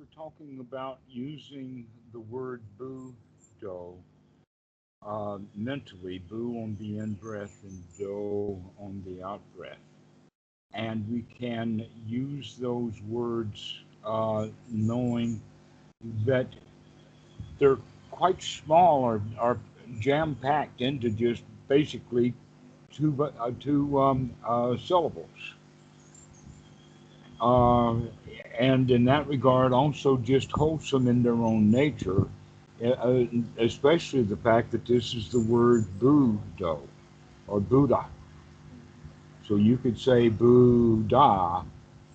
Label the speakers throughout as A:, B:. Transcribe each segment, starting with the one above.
A: were talking about using the word Buddho mentally, Bu on the in breath and Do on the out breath. And we can use those words knowing that they're quite small or jam packed into just basically two syllables. Uh, and in that regard, also just wholesome in their own nature, especially the fact that this is the word Buddha or Buddha. So you could say Buddha,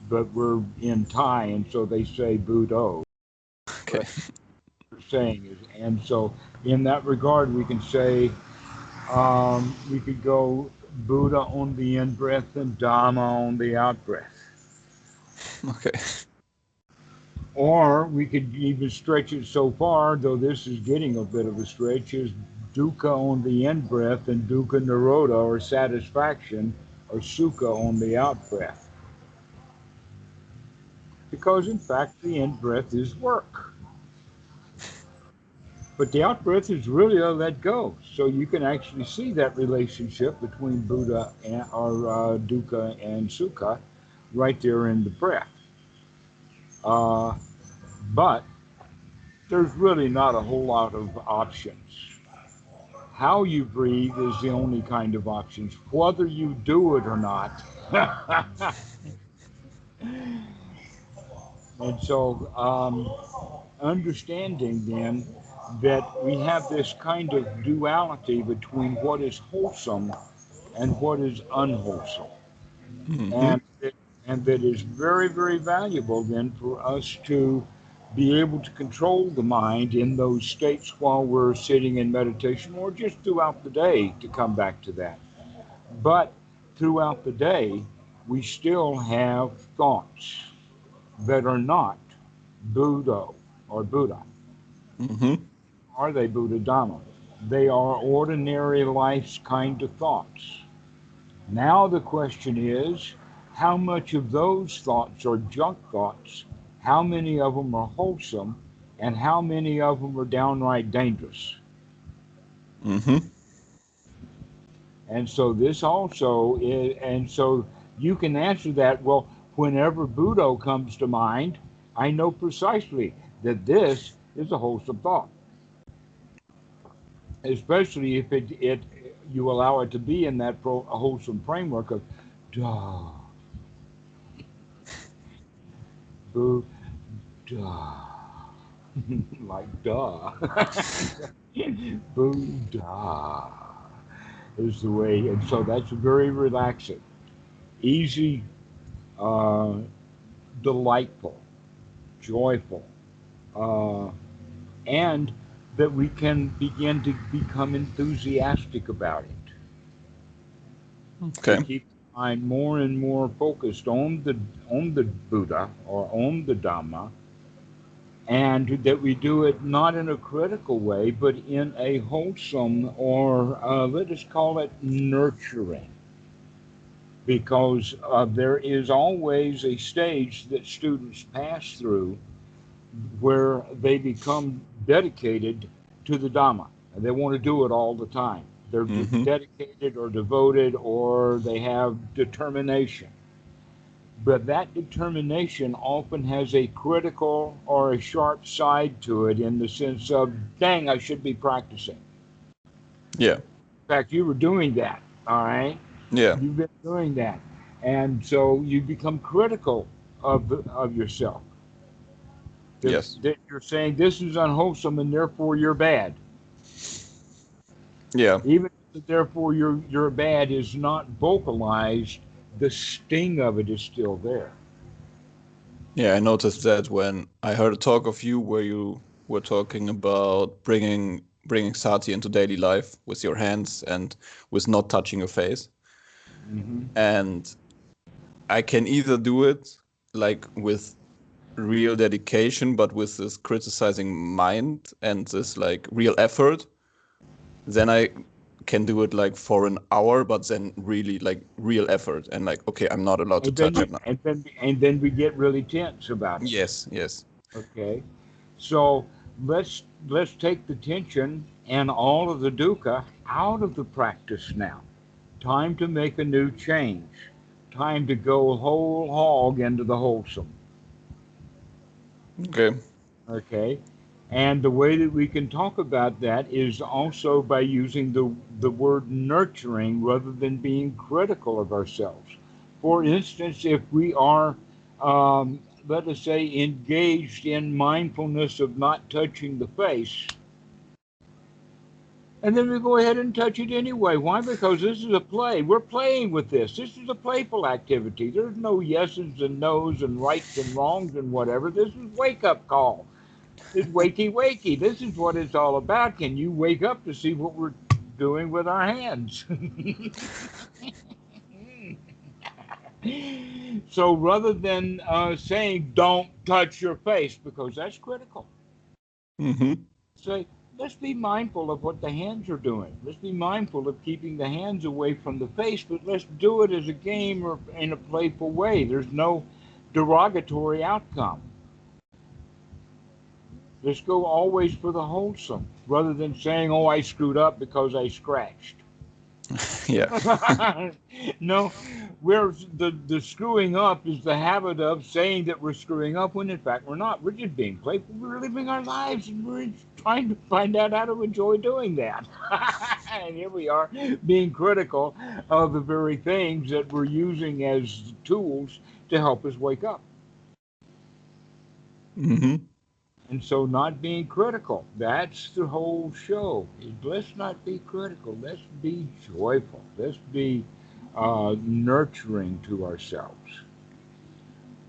A: but we're in Thai, and so they say Buddho.
B: Okay.
A: But we're saying is, and so in that regard, we can say we could go Buddha on the in breath and Dhamma on the out breath.
B: Okay.
A: Or we could even stretch it so far, though this is getting a bit of a stretch, is dukkha on the in breath and dukkha nirodha or satisfaction or sukha on the out breath. Because in fact the in breath is work. But the out breath is really a let go. So you can actually see that relationship between Buddha and, or dukkha and sukha right there in the breath. Uh, but there's really not a whole lot of options. How you breathe is the only kind of options, whether you do it or not. And so, understanding then that we have this kind of duality between what is wholesome and what is unwholesome.
B: Mm-hmm.
A: And, and that is very, very valuable then for us to be able to control the mind in those states while we're sitting in meditation or just throughout the day to come back to that. But throughout the day, we still have thoughts that are not Buddha or Buddha.
B: Mm-hmm.
A: Are they Buddha Dhamma? They are ordinary life's kind of thoughts. Now the question is, how much of those thoughts are junk thoughts? How many of them are wholesome? And how many of them are downright dangerous?
B: Mm-hmm.
A: And so this also is, and so you can answer that, well, whenever Buddha comes to mind, I know precisely that this is a wholesome thought, especially if it you allow it to be in that wholesome framework of duh, Buddha, like duh. Buddha is the way, and so that's very relaxing, easy, uh, delightful, joyful, uh, and that we can begin to become enthusiastic about it, to
B: Okay.
A: keep the mind more and more focused on the Buddha or on the Dhamma, and that we do it not in a critical way, but in a wholesome or let us call it nurturing, because there is always a stage that students pass through where they become dedicated to the Dhamma. And they want to do it all the time. They're
B: Mm-hmm.
A: dedicated or devoted or they have determination. But that determination often has a critical or a sharp side to it in the sense of, dang, I should be practicing.
B: Yeah.
A: In fact, you were doing that, all right?
B: Yeah.
A: You've been doing that. And so you become critical of yourself.
B: Yes.
A: That you're saying this is unwholesome and therefore you're bad.
B: Yeah.
A: Even if therefore you're bad is not vocalized, the sting of it is still there.
B: Yeah. I noticed that when I heard a talk of you where you were talking about bringing Sati into daily life with your hands and with not touching your face.
A: Hmm.
B: And I can either do it like with real dedication, but with this criticizing mind and this like real effort, then I can do it like for an hour, but then really like real effort and like, okay, I'm not allowed to
A: And then
B: touch
A: we
B: it now.
A: and then we get really tense about it.
B: Yes, yes.
A: Okay. So let's take the tension and all of the dukkha out of the practice now. Time to make a new change. Time to go whole hog into the wholesome.
B: Okay.
A: Okay. And the way that we can talk about that is also by using the word nurturing rather than being critical of ourselves. For instance, if we are, let us say, engaged in mindfulness of not touching the face, and then we go ahead and touch it anyway. Why? Because this is a play. We're playing with this. This is a playful activity. There's no yeses and nos and rights and wrongs and whatever. This is wake up call. It's wakey wakey. This is what it's all about. Can you wake up to see what we're doing with our hands? So rather than saying don't touch your face because that's critical,
B: Mm-hmm.
A: say let's be mindful of what the hands are doing. Let's be mindful of keeping the hands away from the face, but let's do it as a game or in a playful way. There's no derogatory outcome. Let's go always for the wholesome rather than saying, oh, I screwed up because I scratched.
B: Yeah.
A: No, where the screwing up is the habit of saying that we're screwing up when in fact we're not. We're just being playful. We're living our lives and we're trying to find out how to enjoy doing that. And here we are being critical of the very things that we're using as tools to help us wake up.
B: Mm-hmm.
A: And so, not being critical, that's the whole show. Let's not be critical. Let's be joyful. Let's be nurturing to ourselves.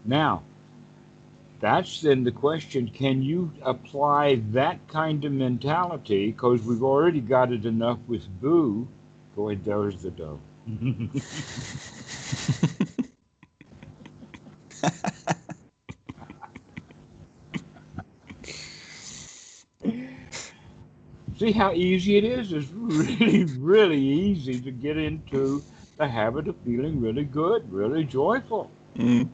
A: Now, that's then the question, can you apply that kind of mentality? Because we've already got it enough with boo. Go ahead, there's the dough. See how easy it is? It's really, really easy to get into the habit of feeling really good, really joyful.
B: Mm.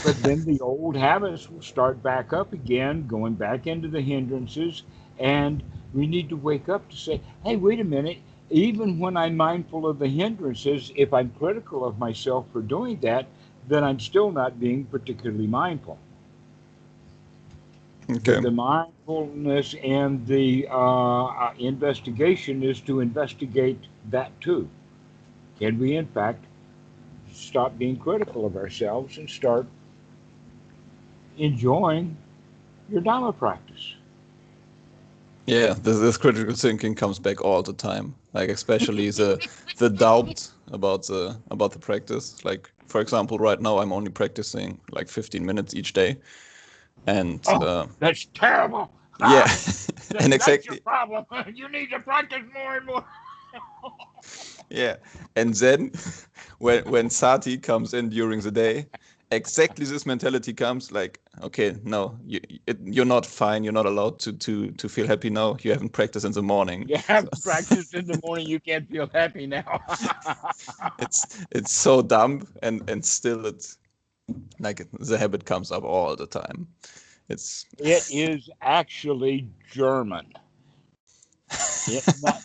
A: But then the old habits will start back up again, going back into the hindrances. And we need to wake up to say, hey, wait a minute. Even when I'm mindful of the hindrances, if I'm critical of myself for doing that, then I'm still not being particularly mindful.
B: Okay.
A: The mindfulness and the investigation is to investigate that too. Can we, in fact, stop being critical of ourselves and start enjoying your Dhamma practice?
B: Yeah, this critical thinking comes back all the time. Like especially the doubt about the practice. Like for example, right now I'm only practicing like 15 minutes each day, and
A: Oh, that's terrible.
B: yeah,
A: Ah,
B: and
A: that's your
B: exactly,
A: problem. You need to practice more and more.
B: yeah, and then when Sati comes in during the day, exactly this mentality comes like, okay, no, you're not fine. You're not allowed to feel happy now. You haven't practiced in the morning.
A: You
B: So
A: haven't practiced in the morning. You can't feel happy now.
B: it's so dumb, and still it's like the habit comes up all the time. It's
A: It is actually German. It not.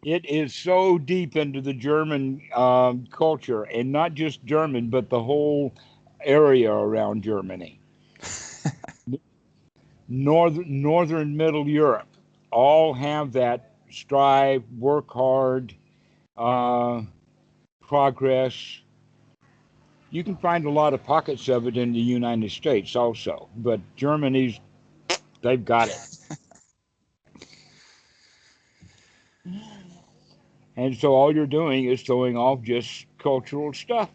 A: It is so deep into the German culture, and not just German, but the whole area around Germany, northern Middle Europe, all have that strive, work hard, uh, progress. You can find a lot of pockets of it in the United States also, but Germany's they've got it. And so all you're doing is throwing off just cultural stuff.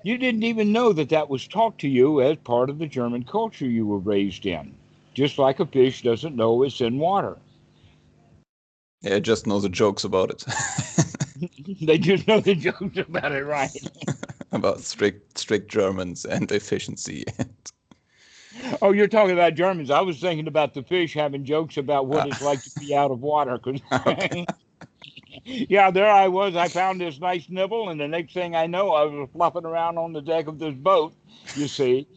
A: You didn't even know that that was taught to you as part of the German culture you were raised in. Just like a fish doesn't know it's in water.
B: yeah, I just know the jokes about it.
A: They just know the jokes about it, right?
B: About strict Germans and efficiency.
A: Oh, you're talking about Germans. I was thinking about the fish having jokes about what
B: Ah.
A: it's like to be out of water. 'Cause
B: Okay.
A: Yeah, there I was. I found this nice nibble, and the next thing I know, I was fluffing around on the deck of this boat, you see.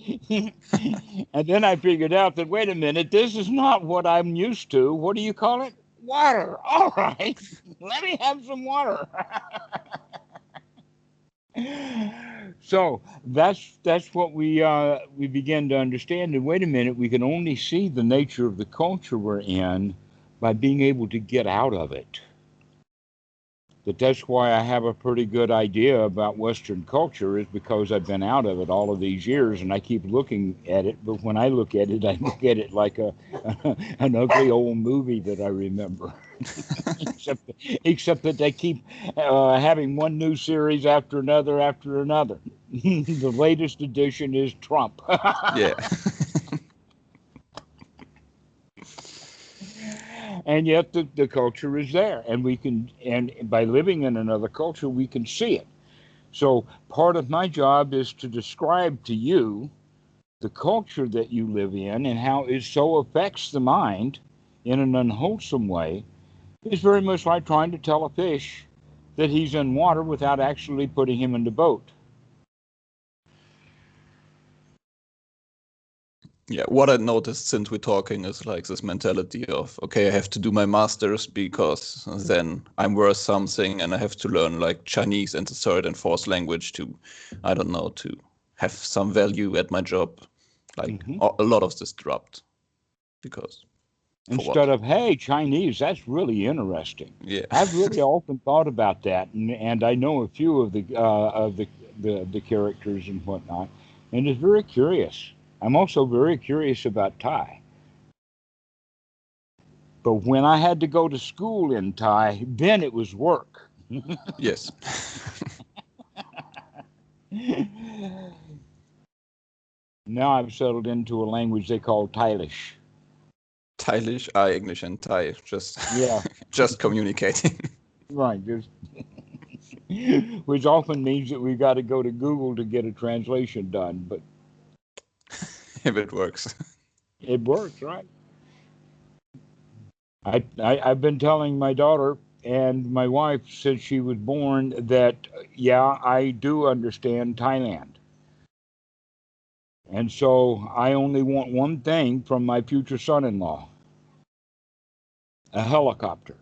A: And then I figured out that, wait a minute, this is not what I'm used to. What do you call it? Water. All right. Let me have some water. So that's what we begin to understand. And wait a minute, we can only see the nature of the culture we're in by being able to get out of it. That's why I have a pretty good idea about Western culture, is because I've been out of it all of these years, and I keep looking at it. But when I look at it, I look at it like an ugly old movie that I remember. except except that they keep having one new series after another after another. The latest edition is Trump.
B: Yeah.
A: And yet the culture is there, and we can, and by living in another culture we can see it. So part of my job is to describe to you the culture that you live in and how it so affects the mind in an unwholesome way. It's very much like trying to tell a fish that he's in water without actually putting him in the boat.
B: Yeah, what I noticed since we're talking is like this mentality of, okay, I have to do my master's because then I'm worth something, and I have to learn like Chinese and the third and fourth language to, I don't know, to have some value at my job. Like
A: Hmm.
B: a lot of this dropped because for
A: Instead
B: what?
A: of, hey, Chinese, that's really interesting.
B: Yeah.
A: I've really often thought about that, and I know a few of the characters and whatnot, and it's very curious. I'm also very curious about Thai. But when I had to go to school in Thai, then it was work.
B: Yes.
A: Now I've settled into a language they call Thailish.
B: Thailish, I English and Thai, just
A: Yeah,
B: just communicating.
A: right. Just, which often means that we've got to go to Google to get a translation done, but
B: If it works.
A: it works, right? I've been telling my daughter and my wife since she was born that, yeah, I do understand Thailand. And so I only want one thing from my future son in law: a helicopter.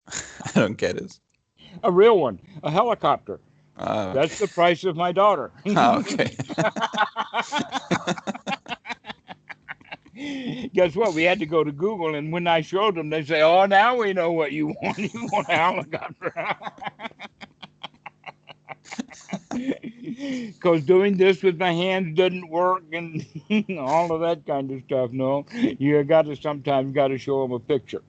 B: I don't get it.
A: A real one, a helicopter.
B: Ah,
A: That's
B: okay.
A: the price of my daughter.
B: Ah, okay.
A: Guess what? We had to go to Google, and when I showed them, they say, "Oh, now we know what you want. You want a helicopter." Because doing this with my hands doesn't work, and all of that kind of stuff. No, you got to sometimes got to show them a picture.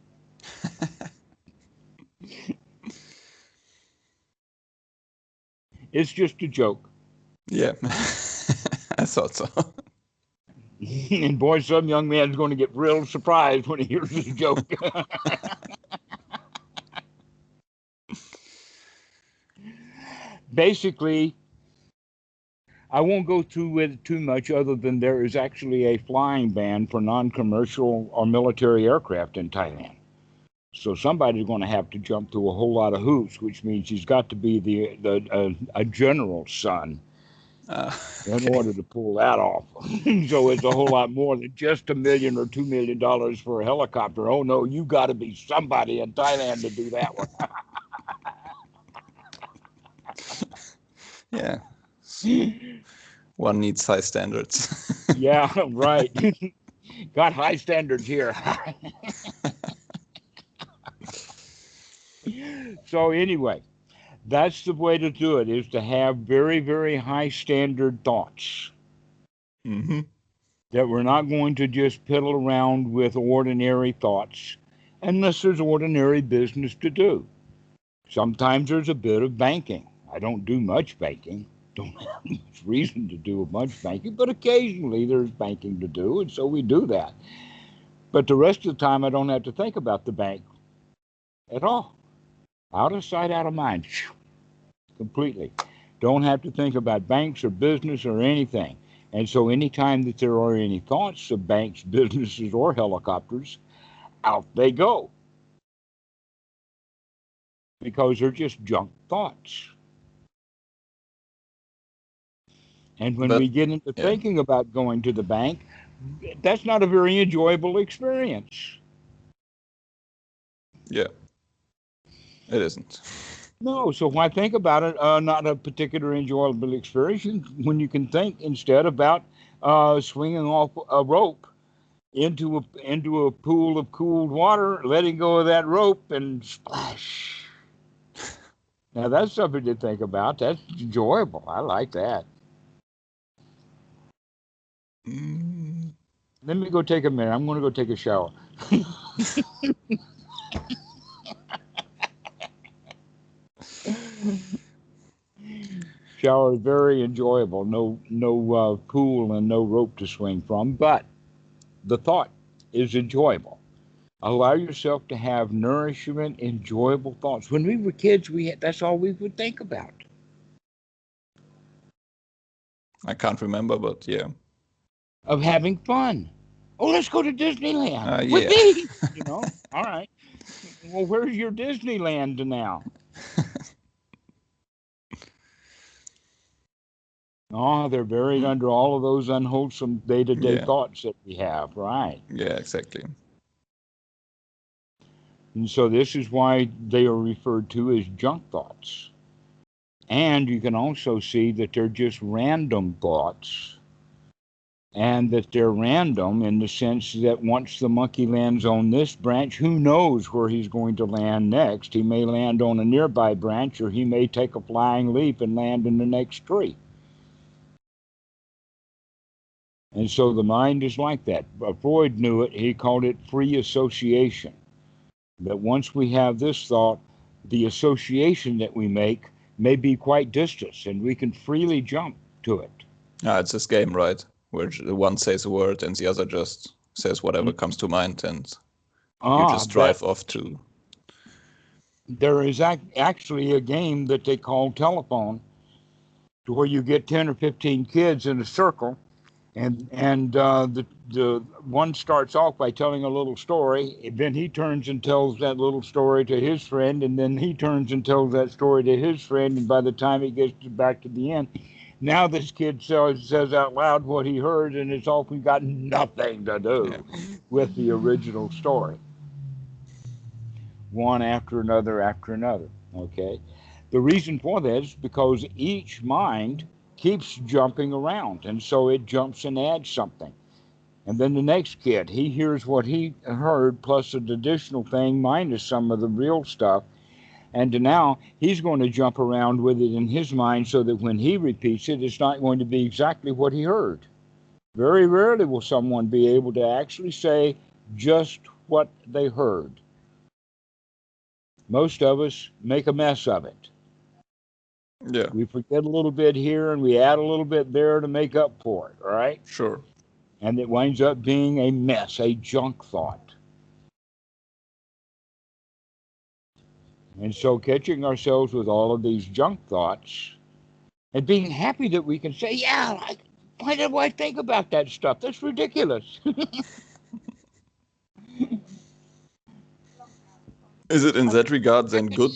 A: It's just a joke.
B: Yeah. I thought so.
A: And boy, some young man's going to get real surprised when he hears this joke. Basically, I won't go through it too much, other than there is actually a flying ban for non-commercial or military aircraft in Thailand. So somebody's going to have to jump through a whole lot of hoops, which means he's got to be a general's son
B: Ah,
A: in
B: okay.
A: order to pull that off. So it's a whole lot more than just $1 million or $2 million for a helicopter. Oh no, you got to be somebody in Thailand to do that one.
B: Yeah. One needs high standards.
A: Yeah, right. Got high standards here. So anyway, that's the way to do it, is to have very, very high standard thoughts.
B: Hmm.
A: That we're not going to just piddle around with ordinary thoughts unless there's ordinary business to do. Sometimes there's a bit of banking. I don't do much banking. Don't have much reason to do much banking, but occasionally there's banking to do, and so we do that. But the rest of the time, I don't have to think about the bank at all. Out of sight, out of mind. Completely. Don't have to think about banks or business or anything. And so anytime that there are any thoughts of banks, businesses, or helicopters, out they go because they're just junk thoughts. And when
B: But
A: we get into
B: yeah,
A: thinking about going to the bank, that's not a very enjoyable experience.
B: yeah, it isn't.
A: No, so why think about it? Not a particular enjoyable experience when you can think instead about swinging off a rope into a pool of cooled water, letting go of that rope, and splash. Now that's something to think about. That's enjoyable. I like that.
B: Mm.
A: Let me go take a minute. I'm going to go take a shower. Shower is very enjoyable. No pool and no rope to swing from, but the thought is enjoyable. Allow yourself to have nourishment, enjoyable thoughts. When we were kids, that's all we would think about.
B: I can't remember, but yeah.
A: Of having fun. Oh, let's go to Disneyland.
B: Yeah.
A: Whippy! All right. Well, where's your Disneyland now? Oh, they're buried under all of those unwholesome day-to-day
B: Yeah.
A: thoughts that we have, right?
B: Yeah, exactly.
A: And so this is why they are referred to as junk thoughts. And you can also see that they're just random thoughts, and that they're random in the sense that once the monkey lands on this branch, who knows where he's going to land next? He may land on a nearby branch, or he may take a flying leap and land in the next tree. And so the mind is like that. Freud knew it. He called it free association. That once we have this thought, the association that we make may be quite distant, and we can freely jump to it.
B: It's this game, right? Where one says a word and the other just says whatever comes to mind, and you just drive off to.
A: There is actually a game that they call telephone, to where you get 10 or 15 kids in a circle, and the one starts off by telling a little story, and then he turns and tells that little story to his friend, and then he turns and tells that story to his friend, and by the time he gets back to the end, now this kid says out loud what he heard, and it's often got nothing to do with the original story. One after another after another. Okay? The reason for that is because each mind keeps jumping around, and so it jumps and adds something. And then the next kid, he hears what he heard plus an additional thing minus some of the real stuff. And now he's going to jump around with it in his mind so that when he repeats it, it's not going to be exactly what he heard. Very rarely will someone be able to actually say just what they heard. Most of us make a mess of it.
B: Yeah.
A: We forget a little bit here and we add a little bit there to make up for it, all right?
B: Sure.
A: And it winds up being a mess, a junk thought. And so catching ourselves with all of these junk thoughts and being happy that we can say, yeah, why did I think about that stuff? That's ridiculous.
B: Is it in that regard then good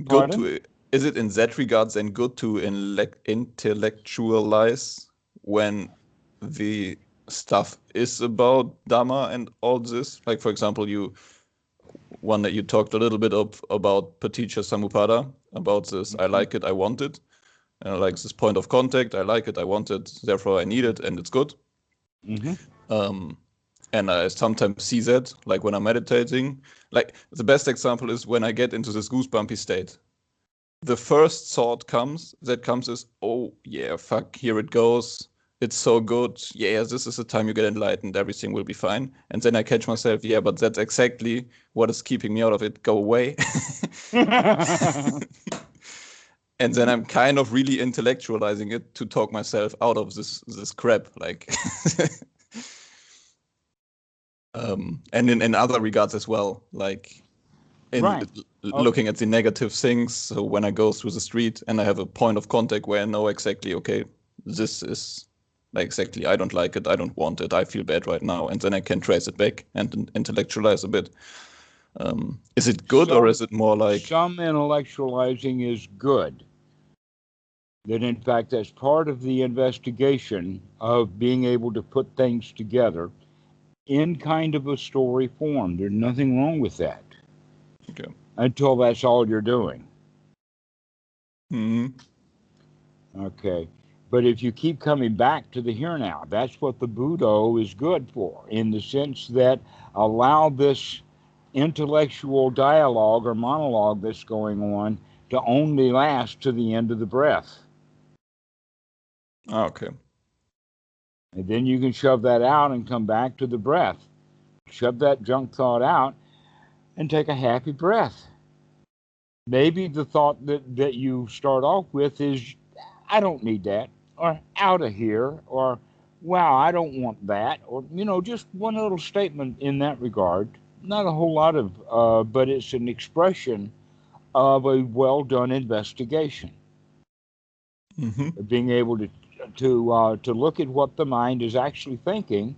A: Pardon?
B: to is it in that regard then good to intellectualize when the stuff is about Dhamma and all this? Like, for example, one that you talked a little bit about Paticca Samuppada, about this, I like it, I want it. And I like this point of contact, I like it, I want it, therefore I need it, and it's good.
A: Mm-hmm.
B: And I sometimes see that, like when I'm meditating. Like, the best example is when I get into this goosebumpy state. The first thought that comes is, oh, yeah, fuck, here it goes. It's so good. Yeah, this is the time you get enlightened. Everything will be fine. And then I catch myself, yeah, but that's exactly what is keeping me out of it. Go away. And then I'm kind of really intellectualizing it to talk myself out of this crap. Like, and in other regards as well, like in
A: Right.
B: looking at the negative things. So when I go through the street and I have a point of contact where I know exactly, okay, this is Like exactly, I don't like it, I don't want it, I feel bad right now, and then I can trace it back and intellectualize a bit. Is it good, or is it more like...
A: Some intellectualizing is good. That in fact that's part of the investigation of being able to put things together in kind of a story form. There's nothing wrong with that.
B: Okay.
A: Until that's all you're doing.
B: Mm-hmm.
A: Okay. But if you keep coming back to the here now, that's what the Buddha is good for, in the sense that allow this intellectual dialogue or monologue that's going on to only last to the end of the breath.
B: Okay.
A: And then you can shove that out and come back to the breath. Shove that junk thought out and take a happy breath. Maybe the thought that you start off with is, I don't need that, or out of here, or wow, I don't want that, or, just one little statement in that regard. Not a whole lot of, but it's an expression of a well done investigation.
B: Mm-hmm.
A: Being able to look at what the mind is actually thinking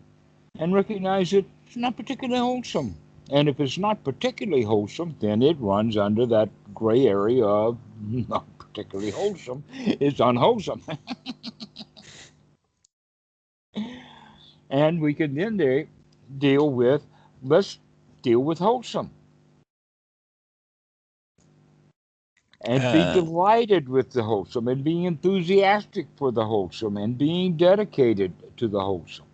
A: and recognize it's not particularly wholesome. And if it's not particularly wholesome, then it runs under that gray area of not particularly wholesome. It's unwholesome. And we can then let's deal with wholesome. And be delighted with the wholesome, and being enthusiastic for the wholesome, and being dedicated to the wholesome.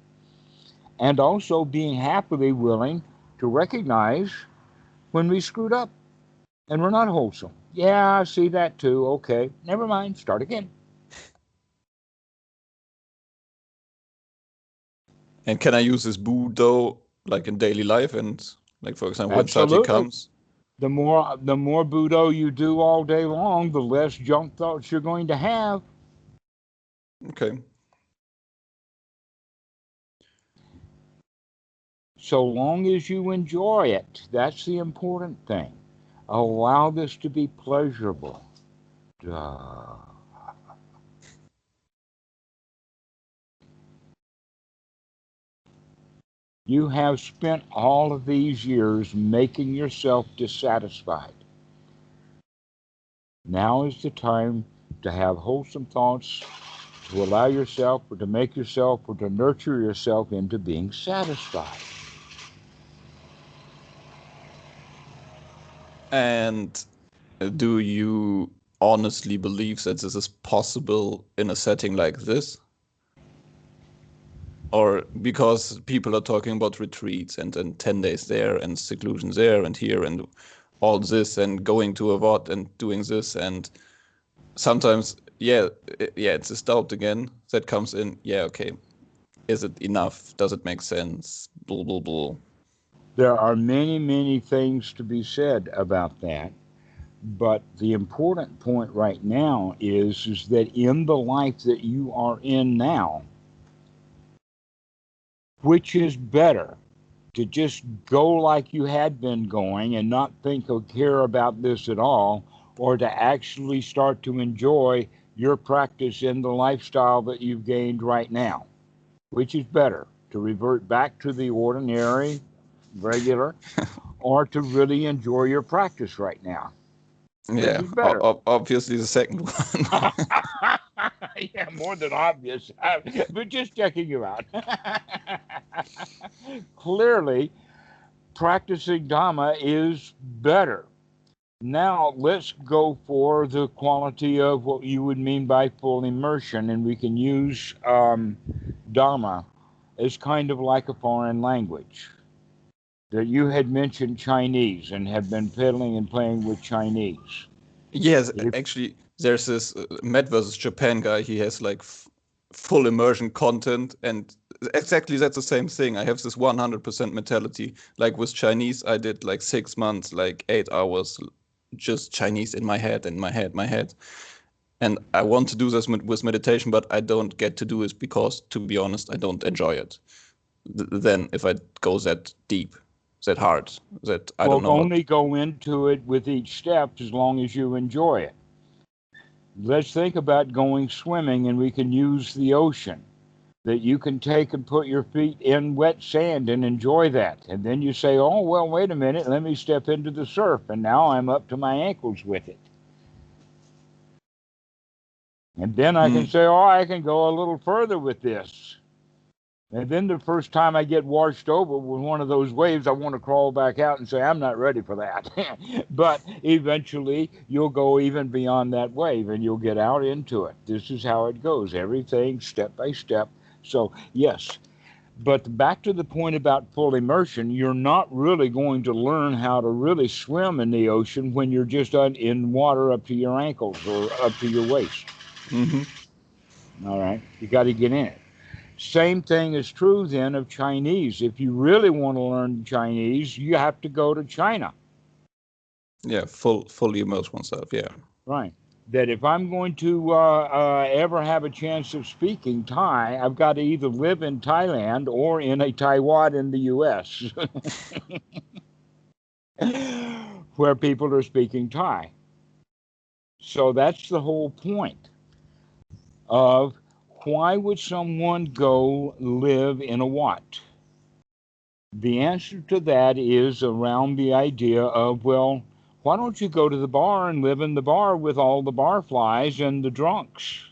A: And also being happily willing to recognize when we screwed up and we're not wholesome. Yeah, I see that too. Okay, never mind, start again.
B: And can I use this Buddha like in daily life, and like, for example, when Sati
A: Absolutely.
B: comes?
A: The more Buddha you do all day long, the less junk thoughts you're going to have.
B: Okay.
A: So long as you enjoy it, that's the important thing. Allow this to be pleasurable. Duh. You have spent all of these years making yourself dissatisfied. Now is the time to have wholesome thoughts, to allow yourself, or to make yourself, or to nurture yourself into being satisfied.
B: And do you honestly believe that this is possible in a setting like this? Or because people are talking about retreats and 10 days there and seclusion there and here and all this and going to a what and doing this, and sometimes, it's this doubt again that comes in. Yeah, okay. Is it enough? Does it make sense? Blah, blah, blah.
A: There are many, many things to be said about that. But the important point right now is that in the life that you are in now, which is better, to just go like you had been going and not think or care about this at all, or to actually start to enjoy your practice in the lifestyle that you've gained right now? Which is better, to revert back to the ordinary, regular, or to really enjoy your practice right now? Which
B: Yeah,
A: is better?
B: obviously the second one.
A: Yeah, more than obvious. But just checking you out. Clearly, practicing Dhamma is better. Now, let's go for the quality of what you would mean by full immersion, and we can use Dhamma as kind of like a foreign language. That you had mentioned Chinese and have been peddling and playing with Chinese.
B: Yes,
A: If,
B: actually, there's this Met versus Japan guy. He has like full immersion content, and exactly that's the same thing. I have this 100% mentality. Like with Chinese, I did like 6 months, like 8 hours, just Chinese in my head, my head. And I want to do this with meditation, but I don't get to do it because, to be honest, I don't enjoy it. Then if I go that deep, that hard, that I don't
A: well,
B: know what.
A: only go into it with each step as long as you enjoy it. Let's think about going swimming, and we can use the ocean. that you can take and put your feet in wet sand and enjoy that. And then you say, oh, well, wait a minute, let me step into the surf. And now I'm up to my ankles with it. And then I can say, oh, I can go a little further with this. And then the first time I get washed over with one of those waves, I want to crawl back out and say, I'm not ready for that. But eventually, you'll go even beyond that wave and you'll get out into it. This is how it goes, everything step by step. So, yes. But back to the point about full immersion, you're not really going to learn how to really swim in the ocean when you're just in water up to your ankles or up to your waist. All right? You got to get in it. Same thing is true then of Chinese. If you really want to learn Chinese, you have to go to China.
B: Yeah, fully immerse oneself. Yeah.
A: Right. That if I'm going to ever have a chance of speaking Thai, I've got to either live in Thailand or in a Taiwan in the U.S. where people are speaking Thai. So that's the whole point of why would someone go live in a Wat? The answer to that is around the idea of, well, why don't you go to the bar and live in the bar with all the barflies and the drunks?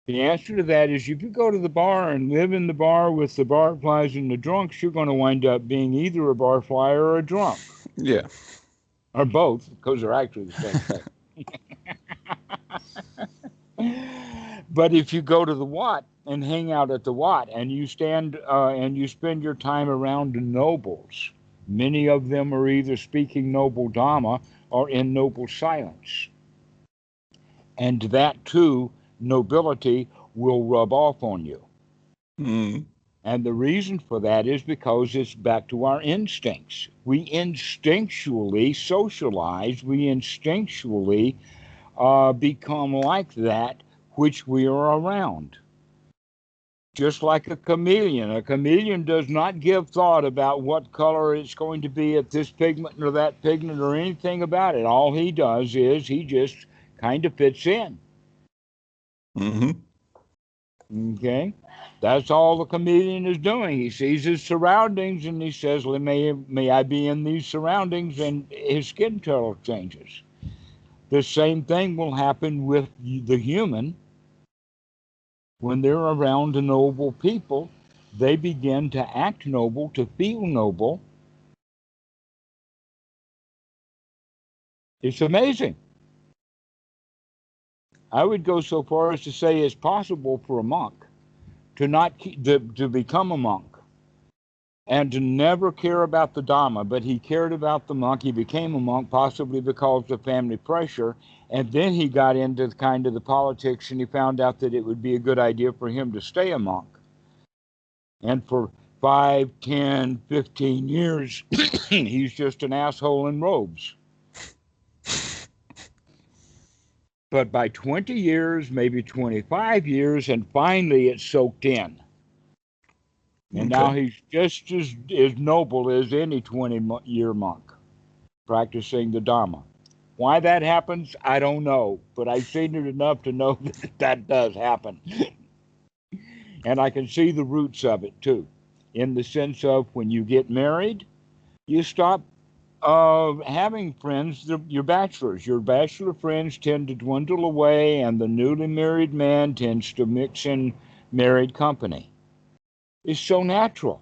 A: The answer to that is if you go to the bar and live in the bar with the barflies and the drunks, you're going to wind up being either a barfly or a drunk.
B: Yeah.
A: Or both, because they're actually the same thing. But if you go to the Wat and hang out at the Wat and you stand and you spend your time around the nobles, many of them are either speaking noble Dhamma or in noble silence. And that too, nobility will rub off on you. And the reason for that is because it's back to our instincts. We instinctually socialize, we instinctually become like that which we are around. Just like a chameleon. A chameleon does not give thought about what color it's going to be at this pigment or that pigment or anything about it. All he does is he just kind of fits in. Okay? That's all the chameleon is doing. He sees his surroundings and he says, well, may I be in these surroundings? And his skin color changes. The same thing will happen with the human. When they're around noble people, they begin to act noble, to feel noble. It's amazing. I would go so far as to say it's possible for a monk to become a monk and to never care about the Dhamma, but he cared about the monk. He became a monk possibly because of family pressure, and then he got into kind of the politics and he found out that it would be a good idea for him to stay a monk. And for 5, 10, 15 years, he's just an asshole in robes. But by 20 years, maybe 25 years, and finally it's soaked in. And now he's just as noble as any 20-year monk practicing the Dhamma. Why that happens, I don't know. But I've seen it enough to know that does happen. And I can see the roots of it, too. In the sense of when you get married, you stop having friends, your bachelors. Your bachelor friends tend to dwindle away, and the newly married man tends to mix in married company. It's so natural.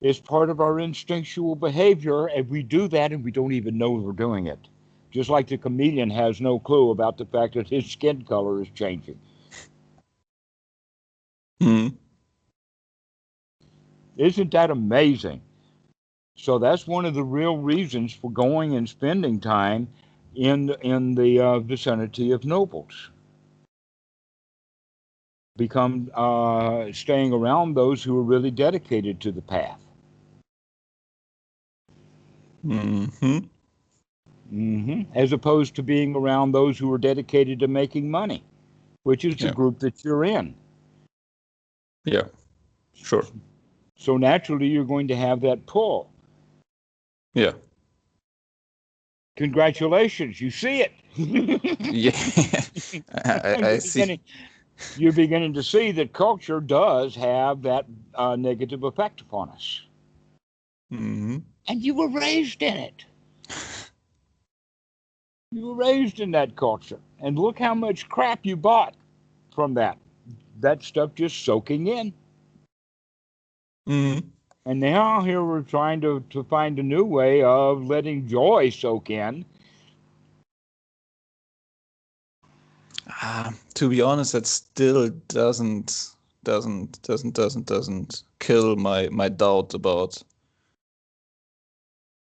A: It's part of our instinctual behavior, and we do that and we don't even know we're doing it. Just like the chameleon has no clue about the fact that his skin color is changing. Isn't that amazing? So that's one of the real reasons for going and spending time in the vicinity of nobles. Staying around those who are really dedicated to the path. As opposed to being around those who are dedicated to making money, which is the group that you're in.
B: Yeah, sure.
A: So naturally, you're going to have that pull.
B: Yeah.
A: Congratulations, you see it.
B: Yeah, I see.
A: you're beginning to see that culture does have that negative effect upon us.
B: Mm-hmm.
A: And you were raised in it. You were raised in that culture. And look how much crap you bought from that. That stuff just soaking in.
B: Mm-hmm.
A: And now here we're trying to find a new way of letting joy soak in.
B: To be honest, that still doesn't kill my doubt about,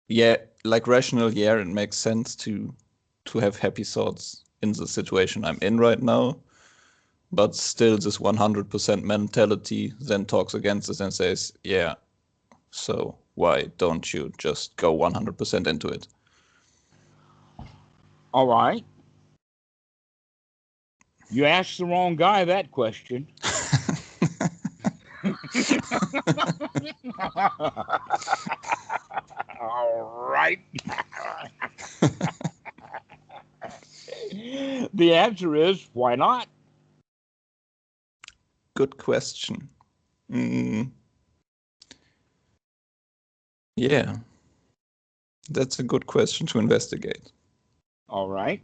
B: yeah, like rational, yeah, it makes sense to have happy thoughts in the situation I'm in right now. But still, this 100% mentality then talks against this and says, yeah, so why don't you just go 100% into it?
A: All right. You asked the wrong guy that question. All right. The answer is why not?
B: Good question. Mm, yeah, that's a good question to investigate.
A: All right.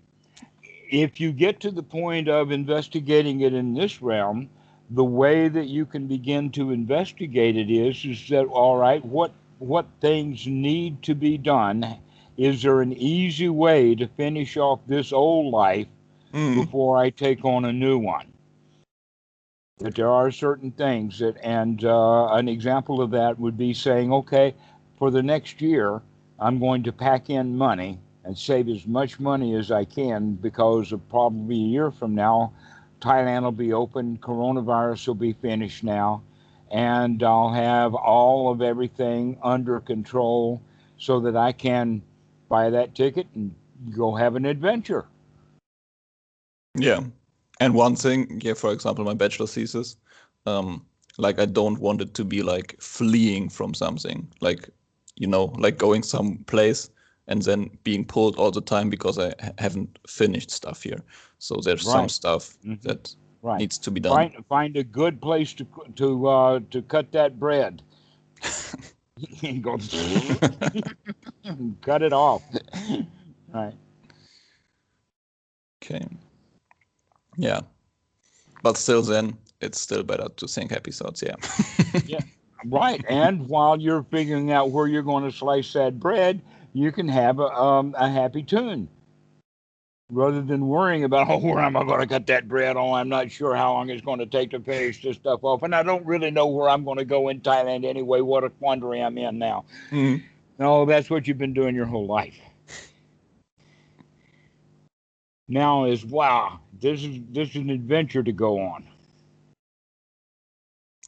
A: If you get to the point of investigating it in this realm, the way that you can begin to investigate it is that all right, what things need to be done? Is there an easy way to finish off this old life
B: Mm,
A: before I take on a new one? That there are certain things that, and an example of that would be saying, okay, for the next year, I'm going to pack in money and save as much money as I can because of probably a year from now, Thailand will be open, coronavirus will be finished now, and I'll have all of everything under control so that I can buy that ticket and go have an adventure.
B: yeah. And one thing, yeah, for example, my bachelor thesis, um, like I don't want it to be like fleeing from something, like, like going someplace and then being pulled all the time because I haven't finished stuff here. So there's some
A: Right.
B: stuff
A: Hmm.
B: that
A: Right.
B: needs to be done.
A: Find a good place to cut that bread. Go cut it off. Right.
B: Okay. Yeah. But still, then it's still better to think happy thoughts. Yeah.
A: Yeah. Right. And while you're figuring out where you're going to slice that bread, you can have a happy tune rather than worrying about, oh, where am I going to cut that bread? Oh, I'm not sure how long it's going to take to finish this stuff off. And I don't really know where I'm going to go in Thailand anyway. What a quandary I'm in now.
B: Mm.
A: No, that's what you've been doing your whole life. Now is wow, this is an adventure to go on,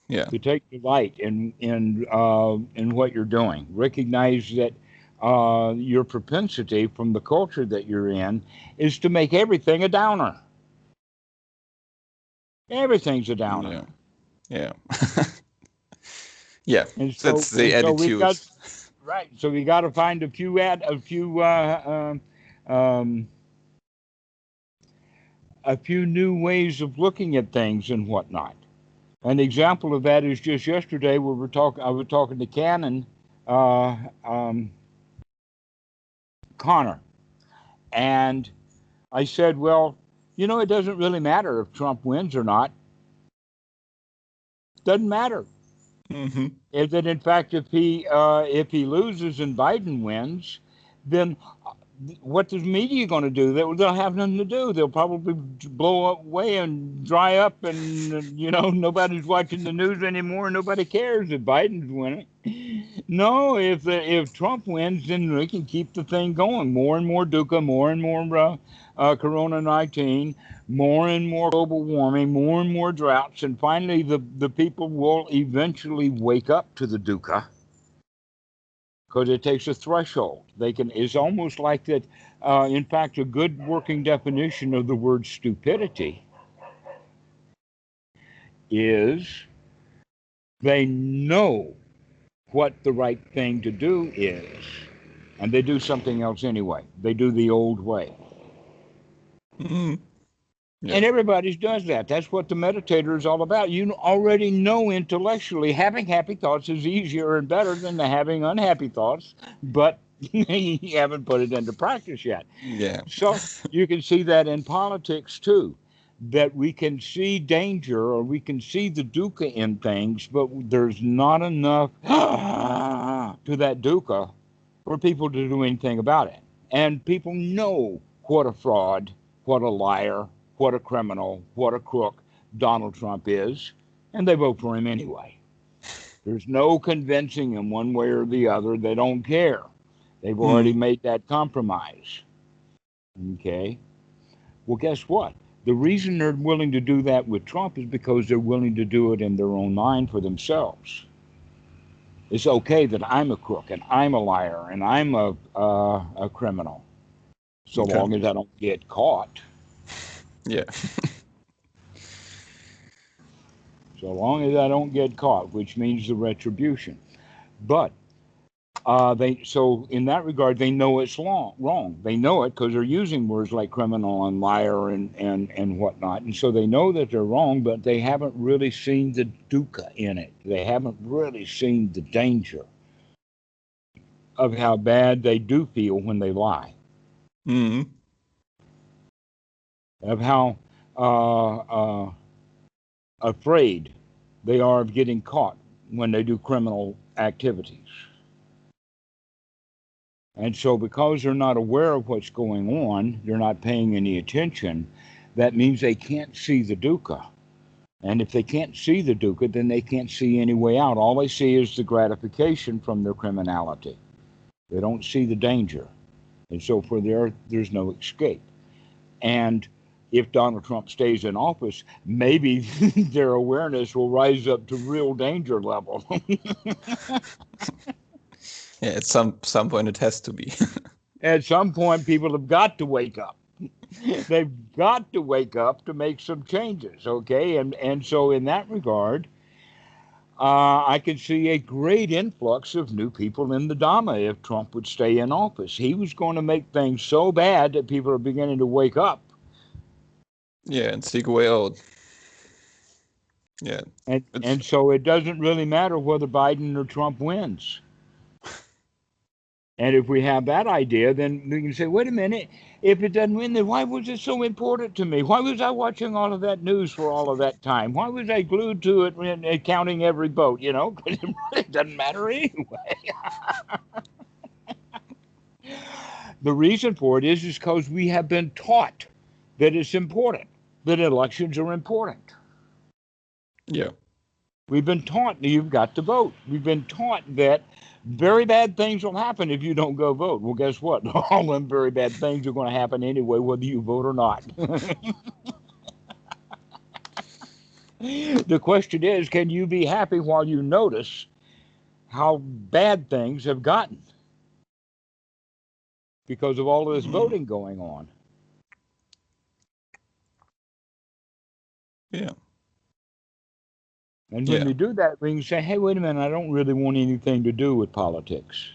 B: Yeah.
A: to take delight in what you're doing. Recognize that your propensity from the culture that you're in is to make everything a downer. Everything's a downer,
B: Yeah. Yeah. Yeah.
A: and
B: That's
A: so
B: the
A: and so we've
B: attitude.
A: got right. So we got to find a few new ways of looking at things and whatnot. An example of that is just yesterday we were talking. I was talking to Cannon, uh, um, Connor, and I said, "Well, it doesn't really matter if Trump wins or not. Doesn't matter.
B: Hmm.
A: If that, in fact, if he loses and Biden wins, then what is media going to do? They'll have nothing to do. They'll probably blow away and dry up, and nobody's watching the news anymore. Nobody cares if Biden's winning. No, if Trump wins, then we can keep the thing going. More and more dukkha, more and more Corona 19, more and more global warming, more and more droughts, and finally the people will eventually wake up to the dukkha because it takes a threshold. It's almost like that. In fact, a good working definition of the word stupidity is they know what the right thing to do is, and they do something else anyway. They do the old way.
B: Mm. Yeah.
A: And everybody does that. That's what the meditator is all about. You already know intellectually having happy thoughts is easier and better than the having unhappy thoughts, but you haven't put it into practice yet.
B: Yeah.
A: So you can see that in politics too, that we can see danger or we can see the dukkha in things, but there's not enough to that dukkha for people to do anything about it. And people know what a fraud, what a liar, what a criminal, what a crook Donald Trump is, and they vote for him anyway. There's no convincing them one way or the other. They don't care. They've already
B: Mm.
A: made that compromise. Okay. Well, guess what? The reason they're willing to do that with Trump is because they're willing to do it in their own mind for themselves. It's okay that I'm a crook and I'm a liar and I'm a criminal, so
B: Okay.
A: long as I don't get caught.
B: Yeah.
A: So long as I don't get caught, which means the retribution. But they so in that regard they know it's wrong. They know it because they're using words like criminal and liar and whatnot, and so they know that they're wrong, but they haven't really seen the dukkha in it. They haven't really seen the danger of how bad they do feel when they lie,
B: Mm.
A: of how afraid they are of getting caught when they do criminal activities. And so, because they're not aware of what's going on, they're not paying any attention, that means they can't see the dukkha. And if they can't see the dukkha, then they can't see any way out. All they see is the gratification from their criminality. They don't see the danger. And so, for there's no escape. And if Donald Trump stays in office, maybe their awareness will rise up to real danger level.
B: Yeah. At some point, it has to be.
A: At some point, people have got to wake up. They've got to wake up to make some changes, okay? And so, in that regard, I could see a great influx of new people in the Dhamma if Trump would stay in office. He was going to make things so bad that people are beginning to wake up.
B: Yeah, and seek a way out. Yeah. It's
A: And so it doesn't really matter whether Biden or Trump wins. And if we have that idea, then we can say, wait a minute, if it doesn't win, then why was it so important to me? Why was I watching all of that news for all of that time? Why was I glued to it and counting every vote, you know? Because it really doesn't matter anyway. The reason for it is because we have been taught that it's important, that elections are important.
B: yeah.
A: We've been taught that you've got to vote. We've been taught that very bad things will happen if you don't go vote. Well, guess what? All them very bad things are going to happen anyway, whether you vote or not. The question is, can you be happy while you notice how bad things have gotten because of all of this voting going on?
B: Yeah.
A: And when
B: Yeah.
A: we do that, we can say, hey, wait a minute, I don't really want anything to do with politics.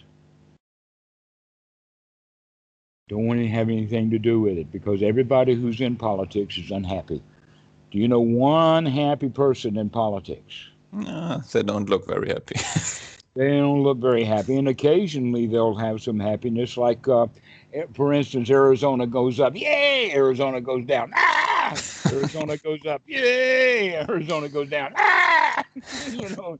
A: Don't want to have anything to do with it because everybody who's in politics is unhappy. Do you know one happy person in politics?
B: They don't look very happy.
A: They don't look very happy, and occasionally they'll have some happiness. Like, for instance, Arizona goes up, yay! Arizona goes down, ah! Arizona goes up, yay! Arizona goes down, ah! You know,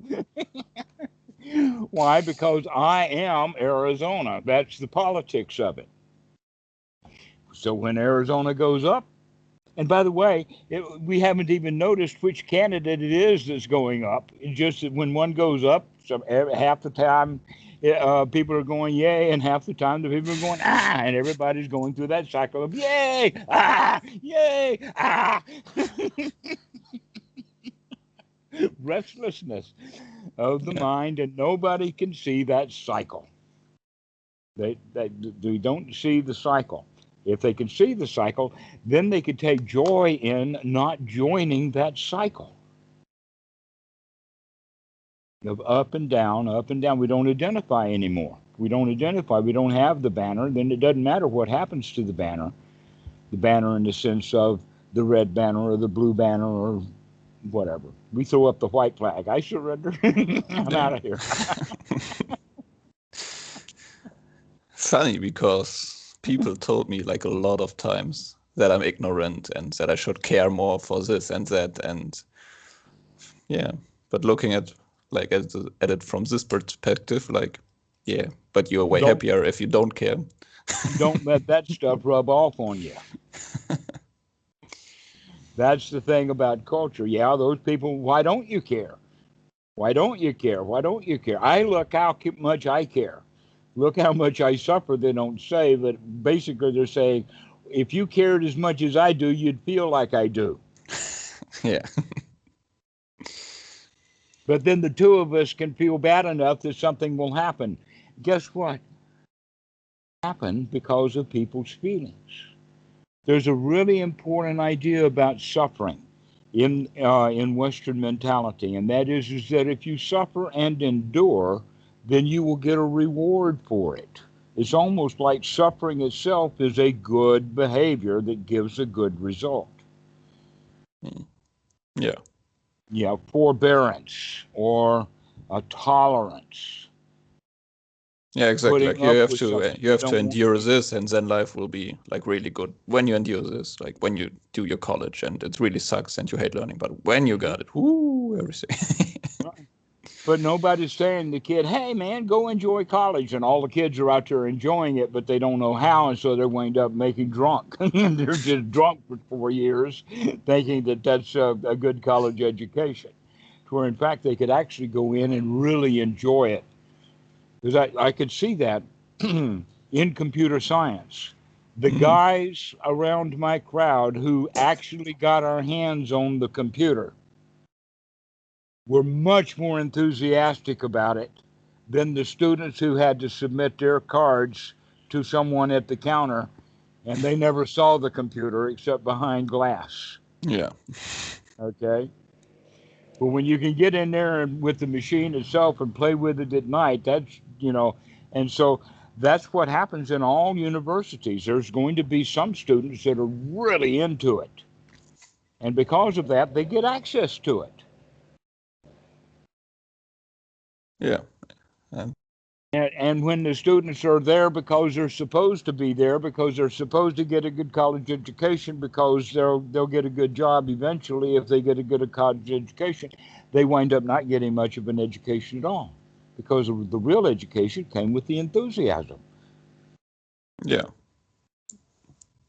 A: why? Because I am Arizona. That's the politics of it. So when Arizona goes up, and by the way, we haven't even noticed which candidate it is that's going up. It's just that when one goes up, half the time people are going yay, and half the time the people are going ah, and everybody's going through that cycle of yay, ah, yay, ah. Restlessness of the
B: Yeah.
A: mind, and nobody can see that cycle. They don't see the cycle. If they can see the cycle, then they could take joy in not joining that cycle of up and down, up and down. We don't identify anymore. We don't identify. We don't have the banner. Then it doesn't matter what happens to the banner. The banner in the sense of the red banner or the blue banner or whatever. We throw up the white flag. I surrender. I'm out of here.
B: Funny, because people told me like a lot of times that I'm ignorant and that I should care more for this and that, and yeah. But looking at it from this perspective, like, yeah, but you're way happier if you don't care.
A: Don't let that stuff rub off on you. That's the thing about culture. Yeah, those people, why don't you care? Why don't you care? Why don't you care? I look how much I care. Look how much I suffer, they don't say, but basically they're saying, if you cared as much as I do, you'd feel like I do.
B: Yeah.
A: But then the two of us can feel bad enough that something will happen. Guess what? Happen because of people's feelings. There's a really important idea about suffering in Western mentality, and that is that if you suffer and endure, then you will get a reward for it. It's almost like suffering itself is a good behavior that gives a good result.
B: Yeah.
A: Yeah, forbearance or a tolerance.
B: Yeah, exactly. Like you have to
A: Don't
B: endure this, and then life will be like really good. When you endure this, like when you do your college and it really sucks and you hate learning, but when you got it, whoo, everything.
A: But nobody's saying to the kid, hey man, go enjoy college. And all the kids are out there enjoying it, but they don't know how, and so they wind up making drunk. They're just drunk for 4 years, thinking that that's a good college education. Where in fact they could actually go in and really enjoy it. Because I could see that in computer science. The guys around my crowd who actually got our hands on the computer were much more enthusiastic about it than the students who had to submit their cards to someone at the counter and they never saw the computer except behind glass.
B: Yeah.
A: Okay. But when you can get in there and with the machine itself and play with it at night, that's, and so that's what happens in all universities. There's going to be some students that are really into it. And because of that, they get access to it.
B: Yeah.
A: And when the students are there because they're supposed to be there, because they're supposed to get a good college education, because they'll get a good job eventually if they get a good college education, they wind up not getting much of an education at all, because the real education came with the enthusiasm.
B: Yeah.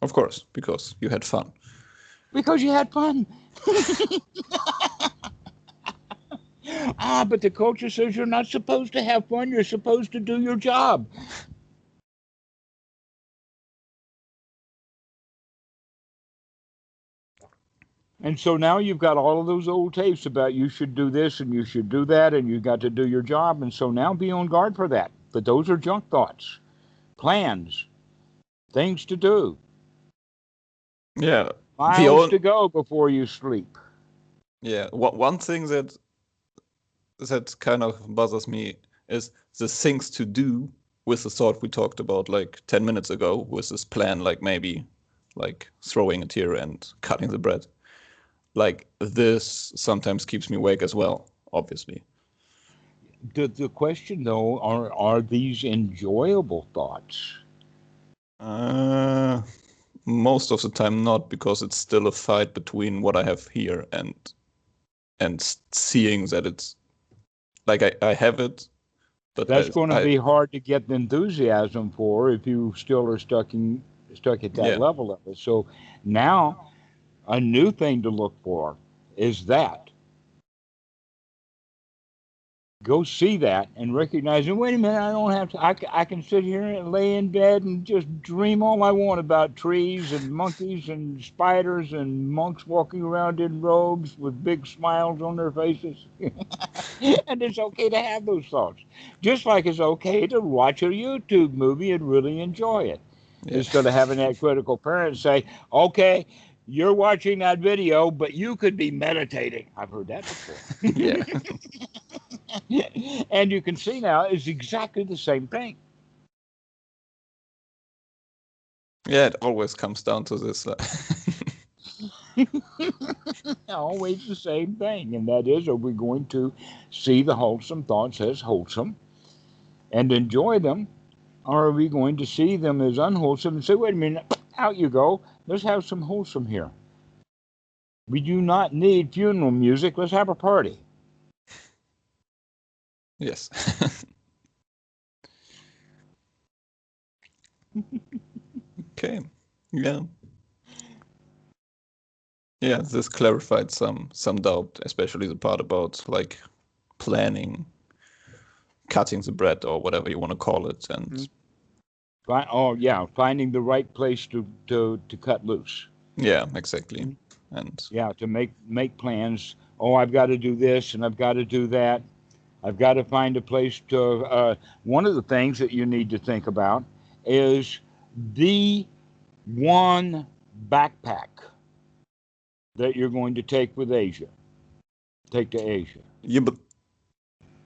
B: Of course, because you had fun.
A: Because you had fun. But the culture says you're not supposed to have fun. You're supposed to do your job. And so now you've got all of those old tapes about you should do this and you should do that and you've got to do your job. And so now be on guard for that. But those are junk thoughts, plans, things to do.
B: Yeah.
A: Miles to go before you sleep.
B: Yeah. One thing that kind of bothers me is the things to do with the thought we talked about like 10 minutes ago with this plan, like maybe like throwing a tear and cutting the bread. Like this sometimes keeps me awake as well, obviously.
A: The question though, are these enjoyable thoughts?
B: Most of the time not, because it's still a fight between what I have here and seeing that it's like I have it, but
A: that's going to be hard to get the enthusiasm for if you still are stuck at that level of it. So now a new thing to look for is that. Go see that and recognize, wait a minute, I don't have to, I can sit here and lay in bed and just dream all I want about trees and monkeys and spiders and monks walking around in robes with big smiles on their faces. And it's okay to have those thoughts. Just like it's okay to watch a YouTube movie and really enjoy it. Yeah. Instead of having that critical parent say, okay, you're watching that video, but you could be meditating. I've heard that before.
B: Yeah.
A: And you can see now it's exactly the same thing.
B: Yeah, it always comes down to this.
A: Always the same thing, and that is, are we going to see the wholesome thoughts as wholesome and enjoy them, or are we going to see them as unwholesome and say, wait a minute, out you go, let's have some wholesome here. We do not need funeral music, let's have a party.
B: Yes. Okay. Yeah. Yeah, this clarified some doubt, especially the part about like planning, cutting the bread or whatever you want to call it, and
A: Oh yeah, finding the right place to cut loose.
B: yeah, exactly. And
A: Yeah, to make plans. Oh, I've got to do this and I've got to do that. I've got to find a place to. One of the things that you need to think about is the one backpack that you're going to take with Asia. Take to Asia.
B: yeah, but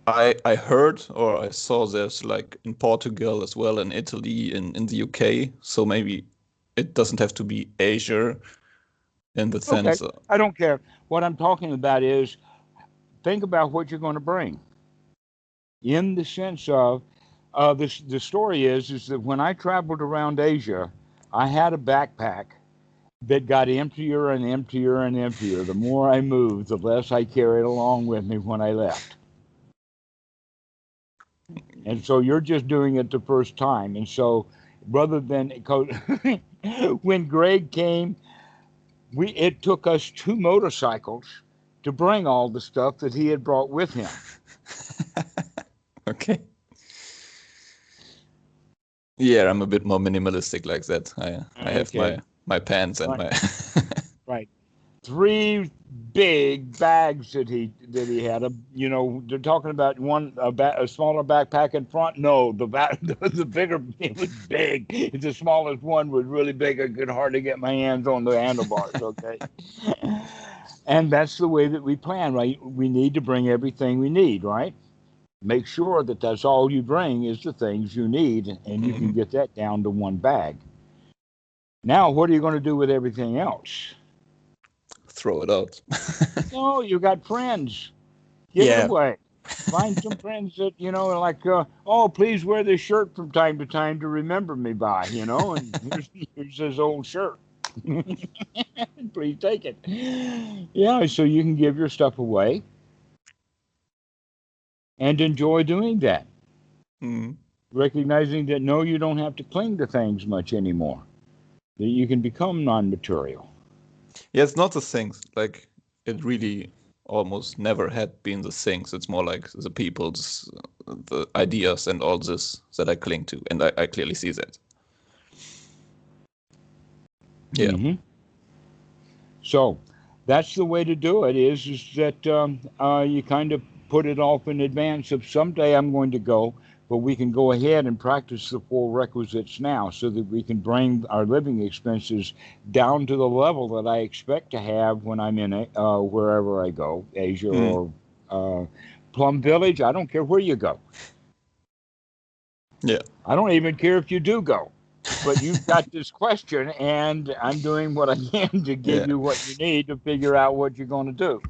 B: I heard or I saw there's like in Portugal as well, in Italy, in the UK. So maybe it doesn't have to be Asia in the
A: Okay,
B: sense.
A: I don't care. What I'm talking about is think about what you're going to bring. In the sense of the story is that when I traveled around Asia, I had a backpack that got emptier and emptier and emptier. The more I moved, the less I carried along with me when I left. And so you're just doing it the first time. And so rather than when Greg came, it took us 2 motorcycles to bring all the stuff that he had brought with him.
B: Okay. Yeah, I'm a bit more minimalistic like that. I have
A: Okay.
B: my pants and
A: Right.
B: my
A: Right. 3 big bags that he had. They're talking about a smaller backpack in front. No, the bigger, it was big. The smallest one was really big. I could hardly get my hands on the handlebars. Okay, and that's the way that we plan. Right, we need to bring everything we need. Right, make sure that that's all you bring is the things you need, and you can get that down to one bag. Now, what are you going to do with everything else?
B: throw it out.
A: No, you got friends. Give it
B: Yeah.
A: away. Find some friends that, are like, oh, please wear this shirt from time to time to remember me by, and here's his old shirt. Please take it. Yeah, so you can give your stuff away and enjoy doing that.
B: Mm.
A: Recognizing that no, you don't have to cling to things much anymore, that you can become non material.
B: Yeah, it's not the things. Like it really almost never had been the things. It's more like the people's, the ideas and all this that I cling to, and I clearly see that. Yeah.
A: Mm-hmm. So that's the way to do it is that you kind of put it off in advance of someday I'm going to go, but we can go ahead and practice the 4 requisites now so that we can bring our living expenses down to the level that I expect to have when I'm in wherever I go, Asia or uh, Plum Village. I don't care where you go.
B: Yeah.
A: I don't even care if you do go. But you've got this question, and I'm doing what I can to give
B: Yeah.
A: you what you need to figure out what you're going to do.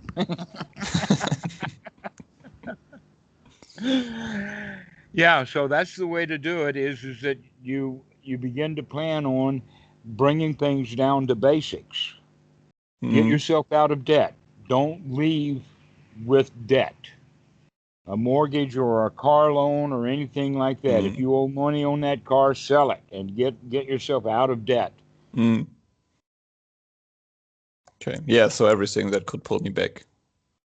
A: Yeah, so that's the way to do it is that you begin to plan on bringing things down to basics. Get yourself out of debt. Don't leave with debt. A mortgage or a car loan or anything like that. If you owe money on that car, sell it and get yourself out of debt.
B: Okay. Yeah. So everything that could pull me back.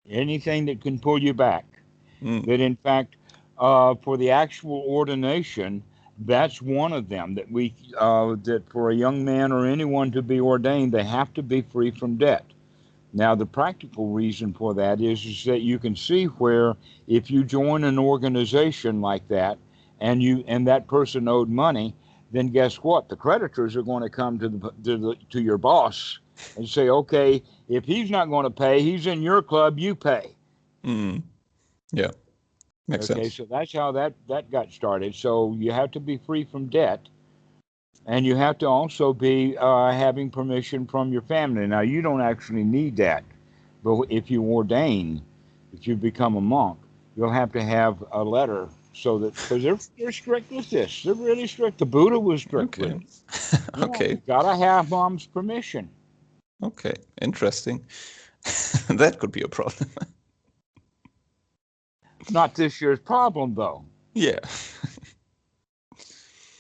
A: Anything that can pull you back. That in fact, for the actual ordination, that's one of them. That for a young man or anyone to be ordained, they have to be free from debt. Now, the practical reason for that is that you can see where if you join an organization like that and that person owed money, then guess what? The creditors are going to come to your boss and say, okay, if he's not going to pay, he's in your club, you pay.
B: Yeah. Makes
A: Okay,
B: sense.
A: so that's how that got started. So you have to be free from debt. And you have to also be having permission from your family. Now, you don't actually need that, but if you ordain, if you become a monk, you'll have to have a letter so that, because they're strict with this. They're really strict. The Buddha was strict with
B: Okay.
A: it. Yeah,
B: Okay.
A: you gotta have mom's permission.
B: Okay. Interesting. That could be a problem.
A: Not this year's problem, though.
B: Yeah.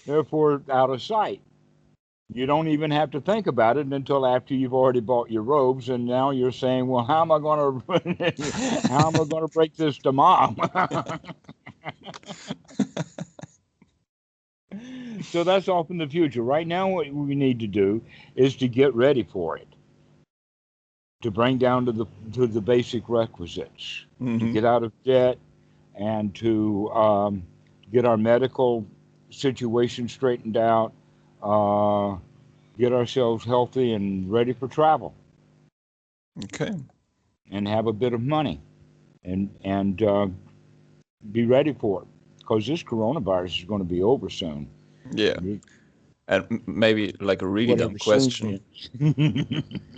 A: Therefore, out of sight. You don't even have to think about it until after you've already bought your robes, and now you're saying, "Well, how am I going to, how am I going to break this to mom?" So that's off in the future. Right now, what we need to do is to get ready for it, to bring down to the basic requisites, to
B: Hmm.
A: get out of debt, and to get our medical situation straightened out, uh, get ourselves healthy and ready for travel,
B: Okay.
A: and have a bit of money, and be ready for it, because this coronavirus is going to be over soon.
B: Yeah. And maybe like a really dumb
A: Whatever soon
B: question.
A: means.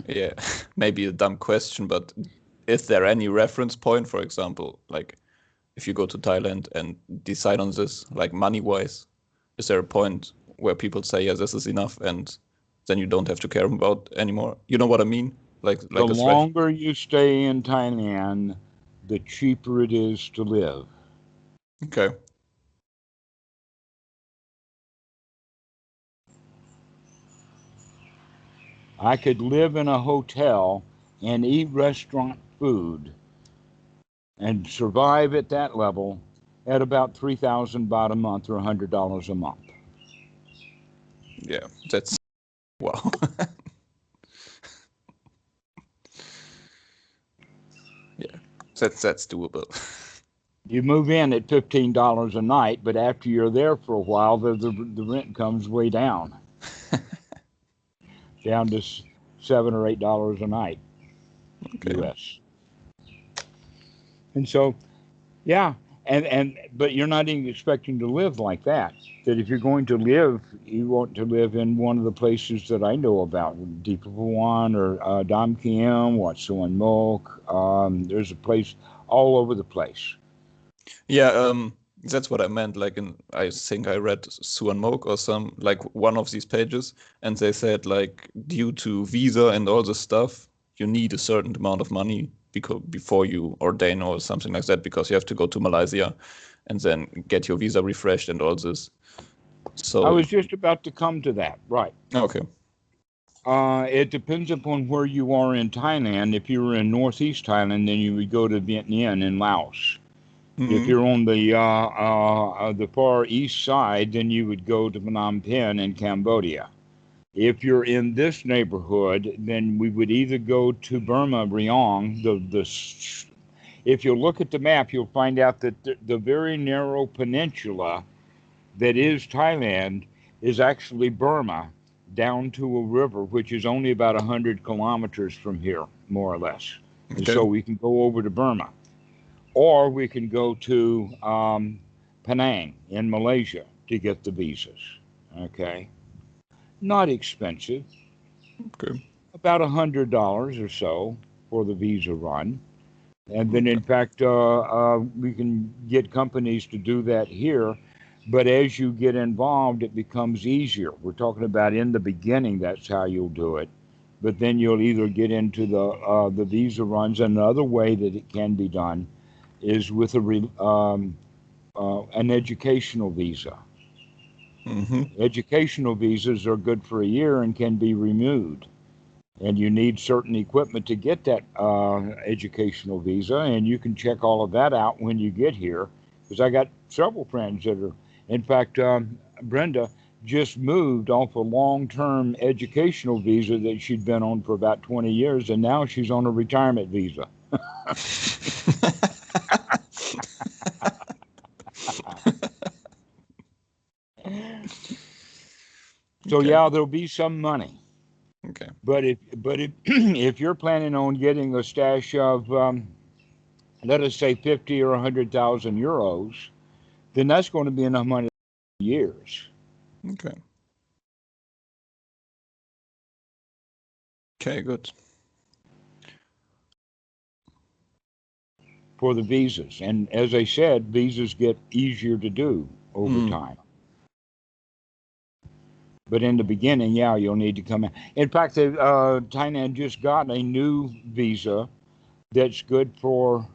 B: Yeah. Maybe a dumb question, but is there any reference point, for example, like if you go to Thailand and decide on this, like money wise, is there a point where people say, yeah, this is enough, and then you don't have to care about anymore? You know what I mean?
A: The
B: Like a thresh.
A: longer you stay in Thailand, the cheaper it is to live.
B: Okay.
A: I could live in a hotel and eat restaurant food and survive at that level at about 3,000 baht a month or $100 a month.
B: Yeah. That's wow. Yeah. That's doable.
A: You move in at $15 a night, but after you're there for a while, the rent comes way down, down to $7 or $8 a night,
B: Okay.
A: U.S. And so, yeah, and but you're not even expecting to live like that. That if you're going to live, you want to live in one of the places that I know about, Deep One or Dam Kiem, Wat Suan Mok. There's a place all over the place.
B: Yeah, that's what I meant. Like I think I read Suan Mok or some like one of these pages, and they said like due to visa and all this stuff, you need a certain amount of money because before you ordain or something like that, because you have to go to Malaysia and then get your visa refreshed and all this.
A: I
B: So
A: was just about to come to that. Right.
B: okay,
A: It depends upon where you are in Thailand. If you were in northeast Thailand, then you would go to Viet Minh in Laos. If
B: hmm
A: you're on the far east side, then you would go to Phnom Penh in Cambodia. If you're in this neighborhood, then we would either go to Burma, Rayong. If you look at the map, you'll find out that the very narrow peninsula that is Thailand is actually Burma, down to a river which is only about 100 kilometers from here, more or less. And
B: okay,
A: so we can go over to Burma, or we can go to Penang in Malaysia to get the visas. Okay, not expensive,
B: okay,
A: about $100 or so for the visa run. And then, in
B: okay,
A: fact, we can get companies to do that here. But as you get involved, it becomes easier. We're talking about in the beginning, that's how you'll do it. But then you'll either get into the visa runs. Another way that it can be done is with an educational visa.
B: hmm
A: Educational visas are good for a year and can be renewed. And you need certain equipment to get that educational visa, and you can check all of that out when you get here. Because I got several friends that are, in fact, Brenda just moved off a long-term educational visa that she'd been on for about 20 years, and now she's on a retirement visa. So
B: okay,
A: yeah, there'll be some money.
B: okay,
A: But if if you're planning on getting a stash of let us say 50 or 100,000 euros, then that's going to be enough money for years.
B: okay. Okay, good.
A: For the visas. And as I said, visas get easier to do over time. But in the beginning, yeah, you'll need to come in. In fact, Thailand just got a new visa that's good for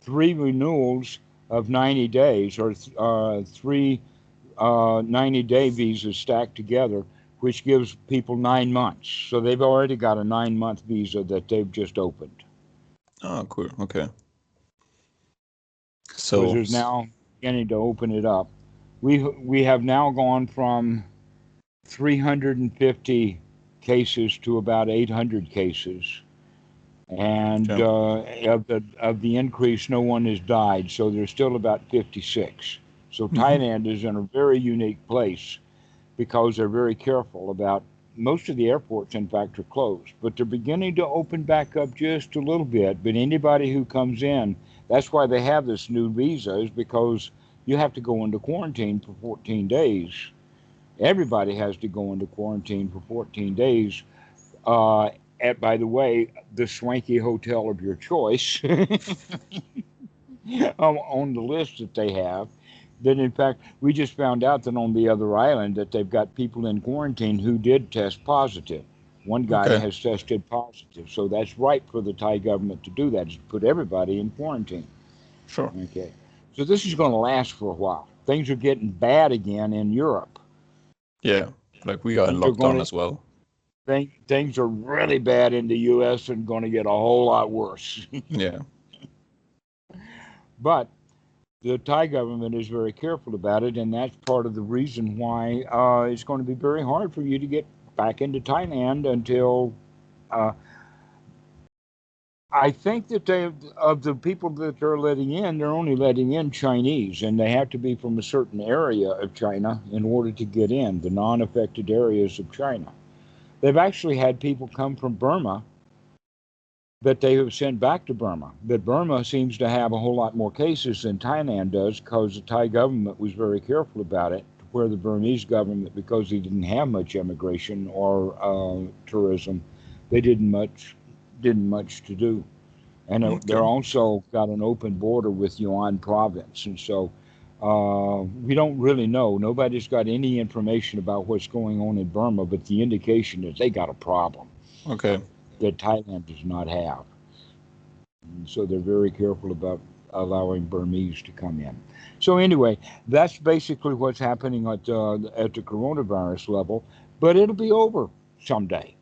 A: 3 renewals of 90 days, or 3 90-day visas stacked together, which gives people 9 months. So they've already got a 9-month visa that they've just opened.
B: Oh, cool. Okay.
A: So there's now beginning to open it up. We have now gone from 350 cases to about 800 cases, and of the increase, no one has died. So there's still about 56. So Thailand is in a very unique place because they're very careful about. Most of the airports, in fact, are closed, but they're beginning to open back up just a little bit. But anybody who comes in, that's why they have this new visa, is because you have to go into quarantine for 14 days. Everybody has to go into quarantine for 14 days. At, by the way, the swanky hotel of your choice on the list that they have. That in fact, we just found out that on the other island that they've got people in quarantine who did test positive. One guy has tested positive, so that's right for the Thai government to do that, is to put everybody in quarantine.
B: Sure.
A: Okay. So this is going to last for a while. Things are getting bad again in Europe.
B: Yeah, like we are in lockdown as well.
A: Things are really bad in the U.S. and going to get a whole lot worse.
B: Yeah.
A: But the Thai government is very careful about it, and that's part of the reason why it's going to be very hard for you to get back into Thailand until I think that of the people that they're letting in, they're only letting in Chinese, and they have to be from a certain area of China in order to get in, the non-affected areas of China. They've actually had people come from Burma that they have sent back to Burma. But Burma seems to have a whole lot more cases than Thailand does, because the Thai government was very careful about it, where the Burmese government, because they didn't have much immigration or tourism, they didn't much to do. And they're also got an open border with Yunnan province. And so we don't really know. Nobody's got any information about what's going on in Burma, but the indication is they got a problem.
B: Okay.
A: That Thailand does not have. And so they're very careful about allowing Burmese to come in. So anyway, that's basically what's happening at the coronavirus level, but it'll be over someday.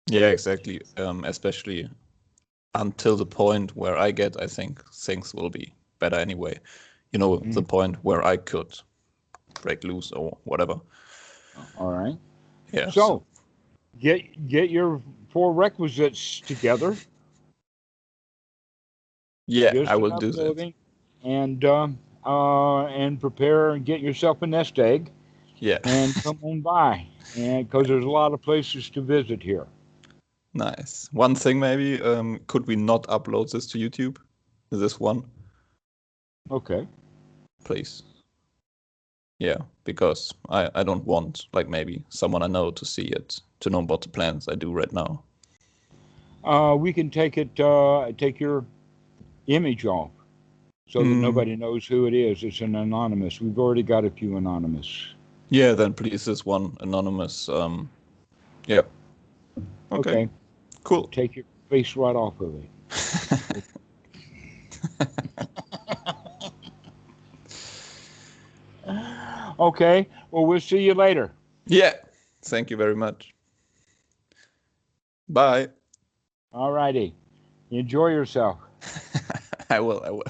B: Yeah, exactly. Especially until the point where I think things will be better anyway. You know, the point where I could break loose or whatever.
A: All right.
B: Yeah.
A: So get your 4 requisites together.
B: Yeah,
A: Just
B: I will
A: enough
B: do
A: clothing,
B: that.
A: and prepare and get yourself a nest egg.
B: Yeah.
A: And come on by, and because there's a lot of places to visit here.
B: Nice. One thing maybe, could we not upload this to YouTube? This one?
A: Okay.
B: Please. Yeah, because I don't want, like, maybe someone I know to see it, to know about the plans I do right now.
A: We can take your image off so that nobody knows who it is. It's an anonymous. We've already got a few anonymous.
B: Yeah, then please, this one anonymous. Yeah. Okay. Cool.
A: Take your face right off of it. Okay. Well, we'll see you later.
B: Yeah. Thank you very much. Bye.
A: All righty. Enjoy yourself.
B: I will.